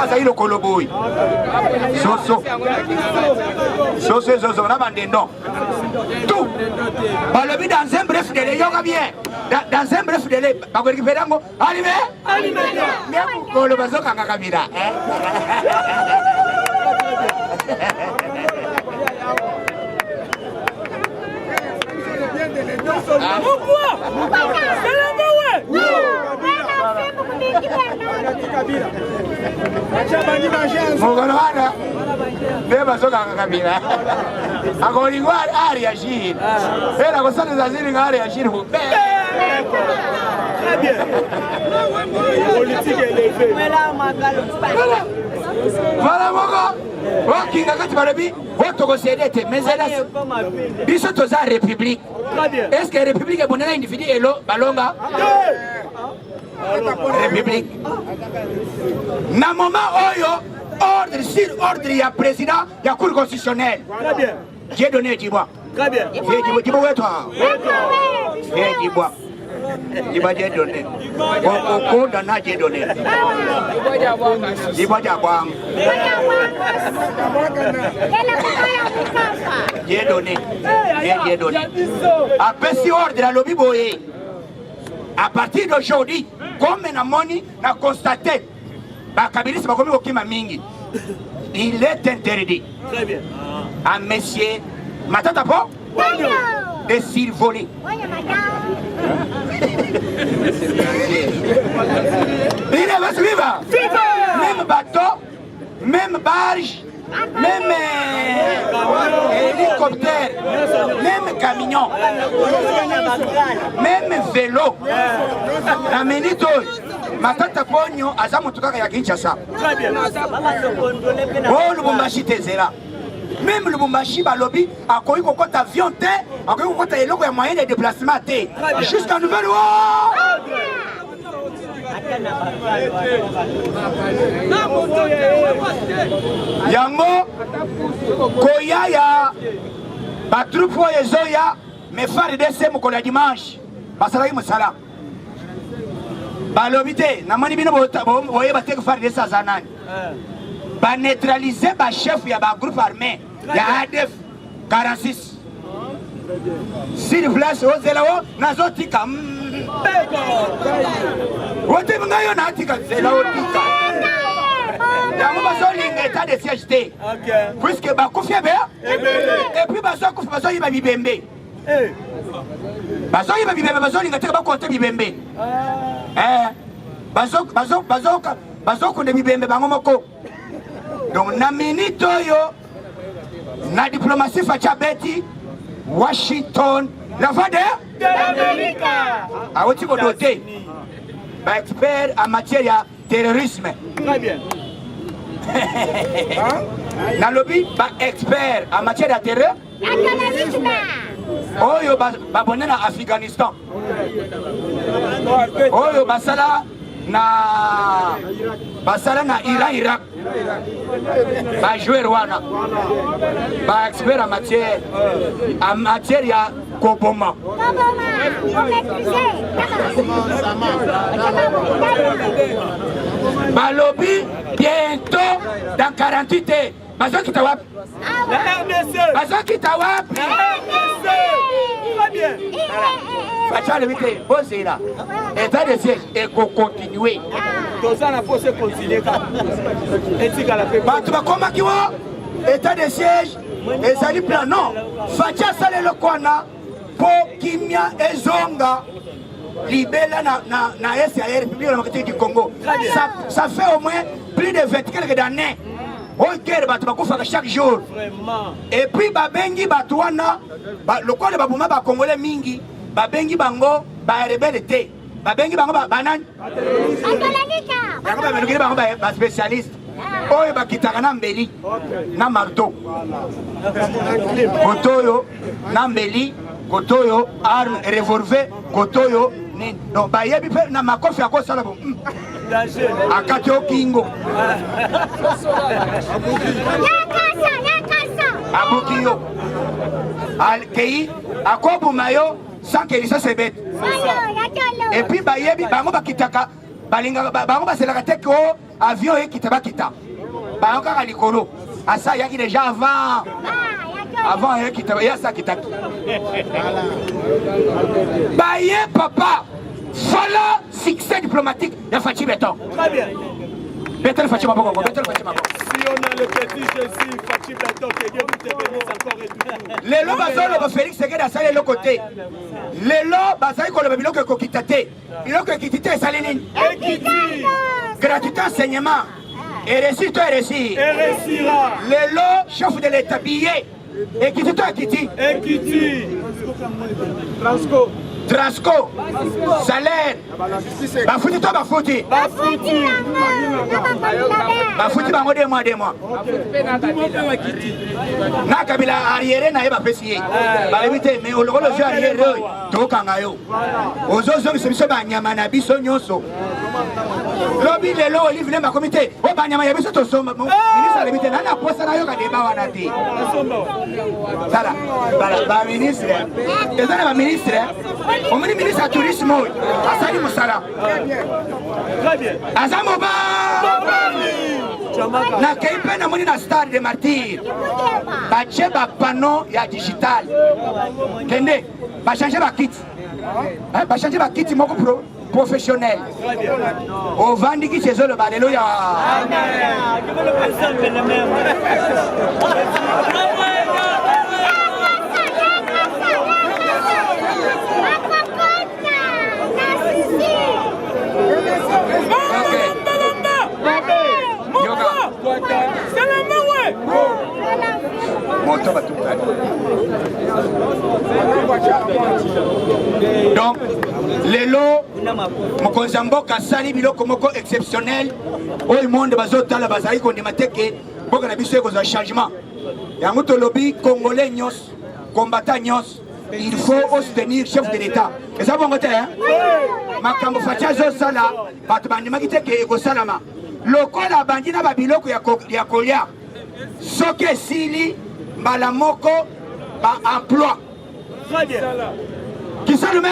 azali lokolo boyi soso ezozo na bandendon tout balobi dans un bref délai yoka bien dans un bref délai bakorécupérer yango alime mekolo bazokanga Kabila mokolo wana nde bazokanga Kabila akolingwa areagir ela kosalisa zilinga areagir kube voilà moko okinga kati balobi otokosede te mais biso toza république. Est-ce que la république est bonne individu elo balonga république na moment oyo ordre sur ordre ya président ya cour constitutionnelle. J'ai donné Djibois. Très bien. Djibois où est toi? Djibois. Djibois j'ai donné. Au condamnat j'ai donné. Djibois Diakwang. J'ai donné. J'ai donné. Après si ordre la lobby boye. À partir d'aujourd'hui, comme na moni na constaté, ba kabilisi bakomi okima mingi. Il est interdit. Très bien. À monsieur Matata Po de survoler. Il va suivre. Même bateau, même barge, même hélicoptère, même camion, même vélo. La minute Matata Ponyo aza mutuka ya Kinshasa. Très bien. Oh Lubumbashi tezela. même le Bumbashi balobi a koyi kokota avion te a koyi kokota eloko ya moyen de déplacement te jusqu'à nouvelle yango koya ya batroupe oyo ezoya me FARDC mokolo ya dimanche basalaki mosala balobi te namoni bino boyeba te FARDC aza nani baneutralize bachef ya bagroupe armé ya ADF 46 sur place ozela o nazotika otebi ngai yo natika zela otika yango bazolinga état de siège te puisque bakufi ebe epuis bazokufa bazoyiba bibembe bazoyiba bibembe bazolinga te bakonte bibembe bazokonde bibembe bango moko donc na minute oyo na diplomatie facha beti Washington la voix d'Amérique awoti ko doté ba expert en matière ya terrorisme très bien na lobby ba expert en matière ya terrorisme oyo ba bonne na Afghanistan oyo basala na Irak ba joueur wana ba expert en matière ya Koboma balobi bientôt dans 48 heures bazo kita wapi la RDC bazo kita wapi très bien facha le vite bozela état de siège et continuer toza na force continuer ka etika la paix batu bakomaki wo état de siège ezali plan non facha salelo kwana po kimia ezonga libela na est ya République démocratique du Congo ça fait au moins plus de 20 quelques années on guerre batu bakufa chaque jour vraiment et puis babengi batu wana lokola babuma ba congolais mingi babengi bango ba rebelle te babengi bango banani yango bamenukili bango ba spécialiste oyo bakitaka na mbeli na marteau kotoyo na mbeli kotoyo arme revolver kotoyo nini donc bayebi mpe na makofi akosala bo akati okingo abuki yo kei akobuma yo sans que licence ebete et puis bayebi bango bakitaka balinga bango baselaka te ko avion ekita bakita bango kaka likolo asa yaki déjà avant ekita yasa kitaki baye papa voilà succès diplomatique de Fachi Beton. Très bien. Beton Fachi Maboko, Beton Fachi Maboko. Si on a le petit Jésus, Fachi Beton, que Dieu vous te bénisse encore et toujours. Les lots basolo Félix Segued a salé le côté. Les lots basali ko le biloko kokitate. Biloko kokitite salini. Equity. Gratuité enseignement. Et récit toi récit. Et réussira. Les lots chef de l'état billet. Equity toi Equity. Equity. Transco. Trasco, salaire, bafuti toi bafuti. Bafuti bango 2 mois. Na kabila arrière na yeba pesi. Balebite mais o lokolo jeu arrière to kanga yo. Ozozo biso banyama na biso nyonso. Lobi lelo olive na comité. O banyama ya biso to soma. Ministre alebite na na posa na yo ka deba wana te. Sala. Ba ministre. Ezana ba ministre. On me dit ministre du tourisme, Asali Moussala. Très bien. Azamoba na keipe na moni na stade de martyr. Bache ba panneau ya digital. Kende, ba changer ba kit. Ba changer ba kit moko professionnel. Au Vandiki chez eux le Alléluia. Amen. Que le président le même. Donc, les lots, Mokonzambo Kassali, biloko moko exceptionnel, où le monde bazotala bazali qu'on dématé que pour qu'on a vu ce changement. yango tolobi congolais nyos combattant nyos il faut soutenir chef de l'état et ça bon côté hein makambo fatia zo sala bato bandimaki te ke ekosalama lokola bandi na babiloko ya kolia soki esili mbala moko ba-emploi kisalume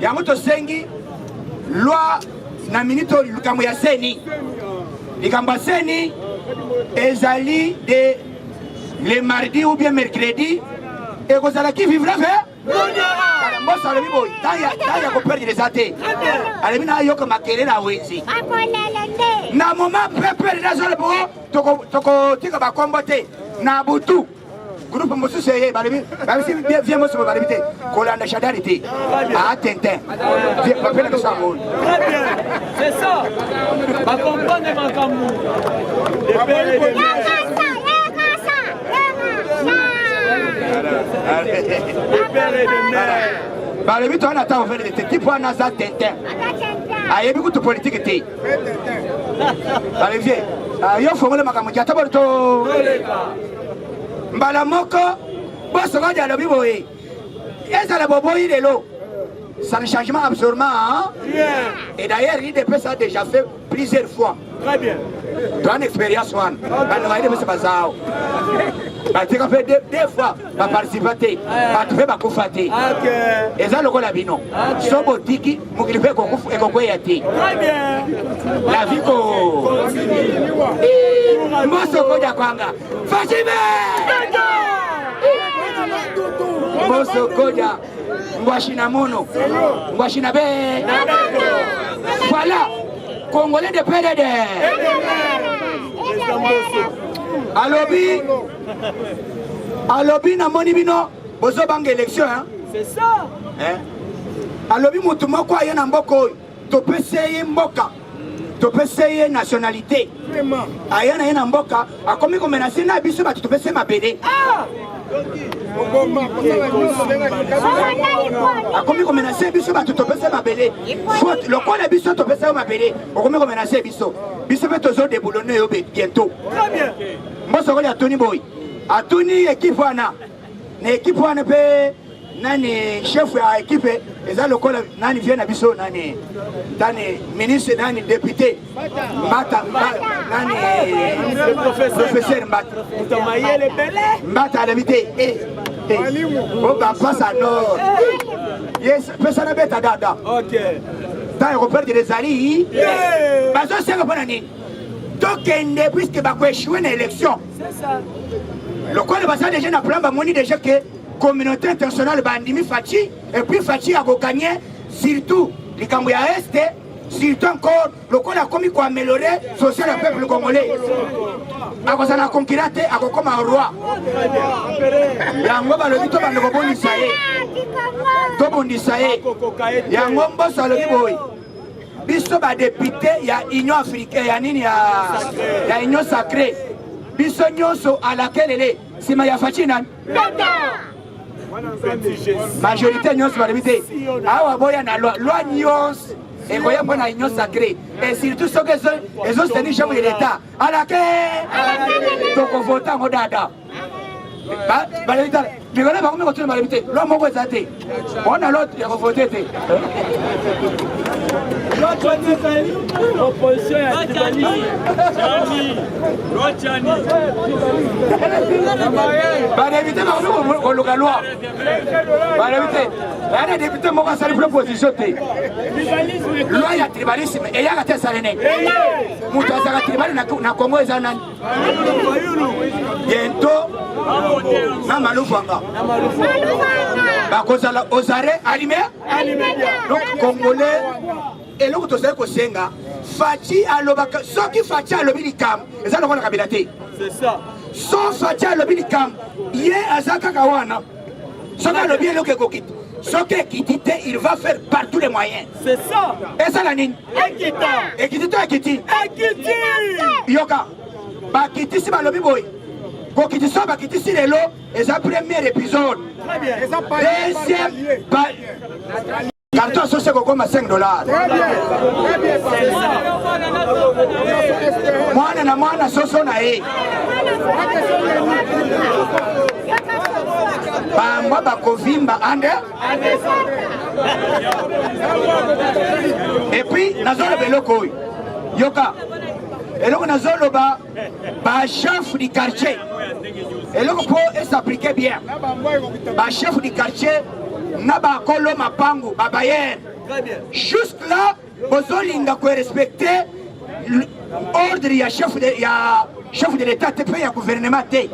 yango tosengi loi na minito likambo ya seni likambo ya seni ezali de le mardi ou bien mercredi ekozalaki vivre mboso alobi boyi ntango ya koperdre eza te alobi nayoka makelele ya wenzi na moma peperdre azolobo tokotika bakombo te na butu groupe mosusu eye balobi vie mosusu balobi te kolanda shadari te atintin papela biso yango c'est ça bakomprendre makambo balobi to wana ata ovele te tipo wana aza tintin ayebi kutu politike te balobi yo fongole makambo ti ata bolo to mbala moko bosoko dia alobi boye ezala boboyi lelo ça ne changement absolument hein? Et d'ailleurs l'IDPS a déjà fait plusieurs fois dans l'expérience one l'IDPS bazao batika fait deux fois ba participer ba fait ba kufate eza lokola bino sobo tiki mukili pe kokufu ekokwea te la vie ko mboso koja kwanga fajibe mboso koja ngwashina mono ngwashina be voilà congolais de PDD alobi na moni bino bozo banga élection hein c'est ça hein alobi mutu moko aye na mboka oyo topeseye mboka topeseye nationalité aye na ye na mboka akomi komenase na biso bato topese mabele akomi komenase biso bato topese mabele lokola biso topese mabele okomi komenase biso mpe tozodeboulone yo bientôt mboso koli atuni boyi atuni ekipe wana na ekipe wana mpe nani chef ya ekipe eza lokola nani vie na biso nani tani ministre nani député mbata nani professeur mbata alobi te o bapasa nord yes pesa na beta dada ntango ekoperdre ezali bazosenga mpo na nini tokende puisque bakoéchoué na élection lokola baza déjà na plan bamoni déjà que communauté internationale bandimi Fachi et puis Fachi a gagné surtout likambo ya este surtout encore lokola akomi koaméliorer social ya peuple congolais akozala conquérant te akokoma roi yango balobi to bando tobundisa ye yango mboso alobi boyi biso badepute ya union africaine ya nini ya union sacrée biso nyonso alakelele nsima ya Fachi nani majorité nyonso balobi te awa boya na loi nyonso ekoya mpo na union sacrée et surtout soki ezosoutenir chef de l'état alake tokovota yango dada balobi tala mikolo bakomi kotuna balobi te loi moko eza te ona lotre ya kovote te opposition ya badepute bakomi koluka loi balobi te yana depute moko asali proposition te loi ya tribalisme eyaka te esali nini moto azalaka tribali na Congo eza nani bientôt na malufanga bakozala ozare alime donc congolais eloko tozali kosenga Fachi alobaka soki Fachi alobi likambo eza lokola kabila te so Fachi alobi likambo ye aza kaka wana soki alobi eloko ekokita soki ekiti te il va faire par tous les moyens c'est ça ezala nini ekiti to ekiti yoka bakitisi balobi boyi kokitisi oyo bakitisi lelo eza premier épisode deuxième Carton associé comme à $5. Moi, soso na e. Moi, bakovimba ande. Et puis, nazolo beloko yoka. Et donc, nazolo ba chef du quartier. Et donc, pour s'appliquer bien, ba chef du quartier, na ba kolo mapango, ba bayer. Juste là, bozolinga ko respecter ordre ya chef de l'État te paye ya gouvernement te.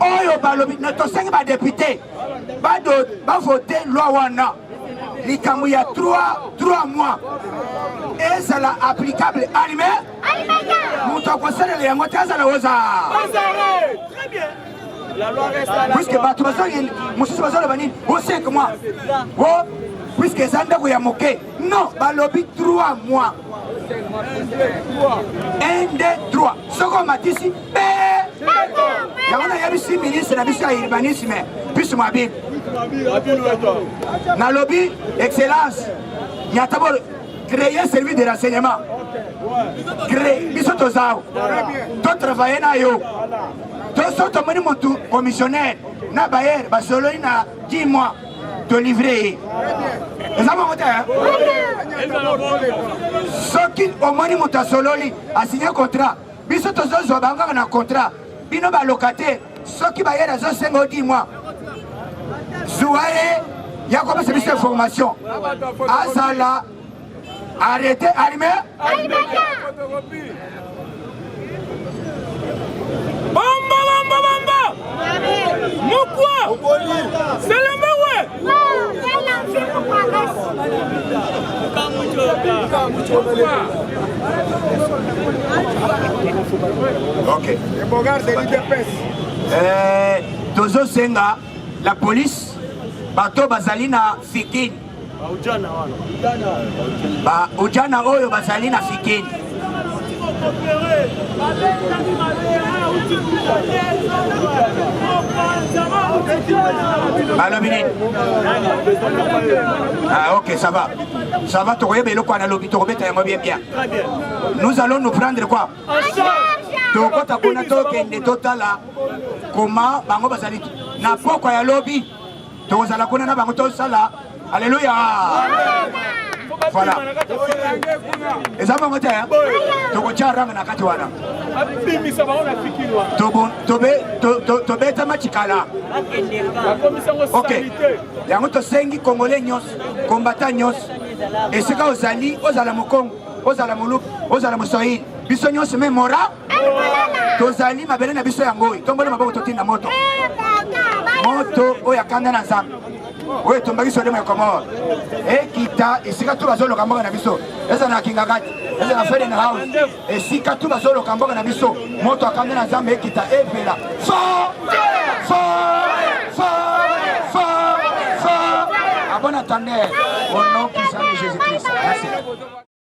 Oyo balobi na to senga ba député. Ba voter loi wana. Likambo ya 3 mois. Et ça la applicable animé. Muto ko sala ya ngota za la oza. Très bien. La loi reste à la puisque bato bazali mususu bazali bani au 5 mois. Oh, puisque ça ndako ya moke. Non, balobi 3 mois. 1, 2, 3. Soko matisi. Yamana yabisi ministre na bisa urbanisme. Puis moi bien. Na lobby excellence. Nyatabo créer un service de renseignement. Créer bisoto zao. To travailler na yo. To soto moni montu commissionnaire na bayer basolo na 10 mois de livrer. Vous avez monté hein? Ce qui au moni montu sololi a signé contrat. Bisoto zo banga na contrat. Bino ba locataire. Ce qui bayer à 10 mois. Zouaye, il y a comme service de formation. Azala, arrêtez, allumez. Bamba, bamba, bamba. Moukwa. C'est le meoué. Ok. Tozo Senga, la police. Bato bazalina fikini ba ujana oyo bazalina fikini alors bini ah ok ça va tokoyeba eloko ana lobi tokobeta yango bien nous allons nous prendre quoi tokota kuna tokende totala comment bango bazali na poko ya lobi tozala kuna na bango tosala alléluia voilà ezaba ngote ya tokocha ranga na kati wana abimisa baona fikirwa tobeta machikala ok yango tosengi congolais nyonso combattant nyonso esika ozala mokongo ozala moluku ozala moswahili biso nyonso me mora tozali mabele na biso yango tomboli maboko totinda moto oyo akanda na nzambe oyo etombaki sodemo ya komore ekita esika tu bazoloka mboka na biso eza na kinga kati eza na feden house esika tu bazoloka mboka na biso moto akanda na nzambe ekita epela abon attendeur au nom puissant de Jésus-Christ. Merci.